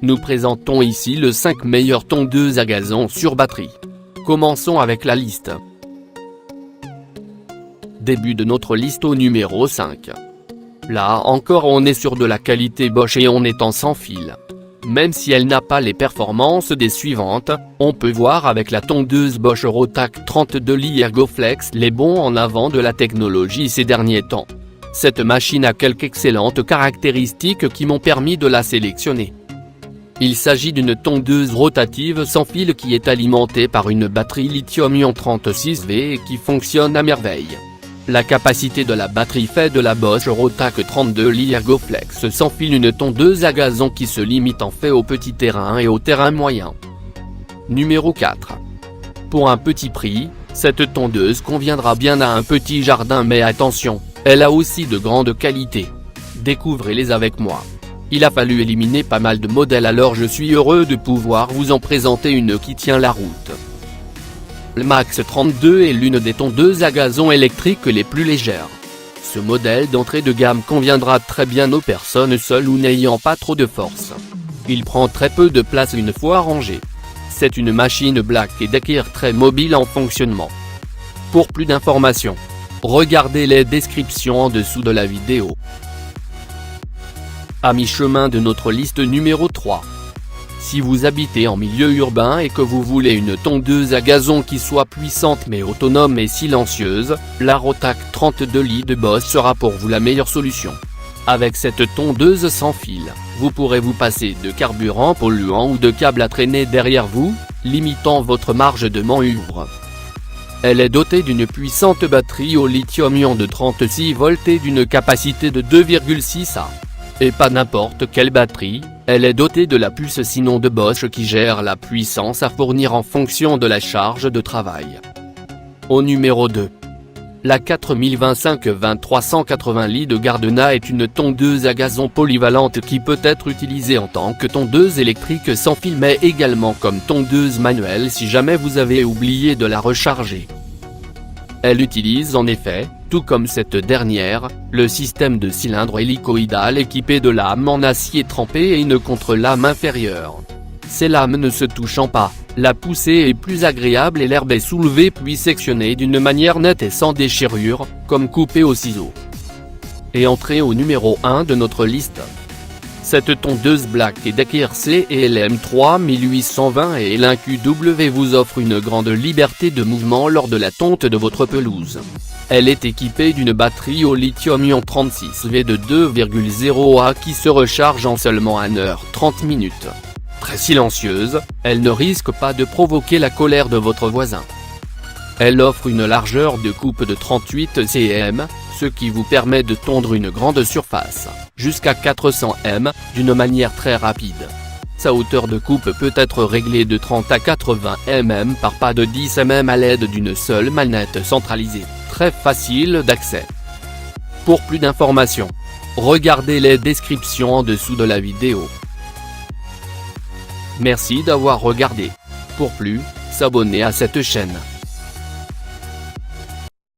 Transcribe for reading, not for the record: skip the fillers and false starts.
Nous présentons ici le 5 meilleures tondeuses à gazon sur batterie. Commençons avec la liste. Début de notre liste au numéro 5. Là encore on est sur de la qualité Bosch et on est en sans fil. Même si elle n'a pas les performances des suivantes, on peut voir avec la tondeuse Bosch Rotac 32Li Ergoflex les bons en avant de la technologie ces derniers temps. Cette machine a quelques excellentes caractéristiques qui m'ont permis de la sélectionner. Il s'agit d'une tondeuse rotative sans fil qui est alimentée par une batterie lithium-ion 36V et qui fonctionne à merveille. La capacité de la batterie fait de la Bosch Rotac 32Li Ergoflex sans fil une tondeuse à gazon qui se limite en fait au petit terrain et au terrain moyen. Numéro 4. Pour un petit prix, cette tondeuse conviendra bien à un petit jardin mais attention, elle a aussi de grandes qualités. Découvrez-les avec moi. Il a fallu éliminer pas mal de modèles alors je suis heureux de pouvoir vous en présenter une qui tient la route. Le Max 32 est l'une des tondeuses à gazon électriques les plus légères. Ce modèle d'entrée de gamme conviendra très bien aux personnes seules ou n'ayant pas trop de force. Il prend très peu de place une fois rangé. C'est une machine Black & Decker très mobile en fonctionnement. Pour plus d'informations, regardez les descriptions en dessous de la vidéo. À mi-chemin de notre liste numéro 3. Si vous habitez en milieu urbain et que vous voulez une tondeuse à gazon qui soit puissante mais autonome et silencieuse, la Rotac 32Li de Bosch sera pour vous la meilleure solution. Avec cette tondeuse sans fil, vous pourrez vous passer de carburant polluant ou de câbles à traîner derrière vous, limitant votre marge de manœuvre. Elle est dotée d'une puissante batterie au lithium-ion de 36 volts et d'une capacité de 2,6 A. Et pas n'importe quelle batterie, elle est dotée de la puce Sinon de Bosch qui gère la puissance à fournir en fonction de la charge de travail. Au numéro 2. La 4025-2380 Li de Gardena est une tondeuse à gazon polyvalente qui peut être utilisée en tant que tondeuse électrique sans fil mais également comme tondeuse manuelle si jamais vous avez oublié de la recharger. Elle utilise en effet, tout comme cette dernière, le système de cylindre hélicoïdal équipé de lames en acier trempé et une contre-lame inférieure. Ces lames ne se touchant pas, la poussée est plus agréable et l'herbe est soulevée puis sectionnée d'une manière nette et sans déchirure, comme coupée au ciseau. Et entrée au numéro 1 de notre liste. Cette tondeuse Black & Decker CLM 3820 et l'InQW vous offre une grande liberté de mouvement lors de la tonte de votre pelouse. Elle est équipée d'une batterie au lithium-ion 36V de 2,0 A qui se recharge en seulement 1h30 minutes. Très silencieuse, elle ne risque pas de provoquer la colère de votre voisin. Elle offre une largeur de coupe de 38 cm, ce qui vous permet de tondre une grande surface, jusqu'à 400 m, d'une manière très rapide. Sa hauteur de coupe peut être réglée de 30 à 80 mm par pas de 10 mm à l'aide d'une seule manette centralisée, très facile d'accès. Pour plus d'informations, regardez les descriptions en dessous de la vidéo. Merci d'avoir regardé. Pour plus, s'abonner à cette chaîne.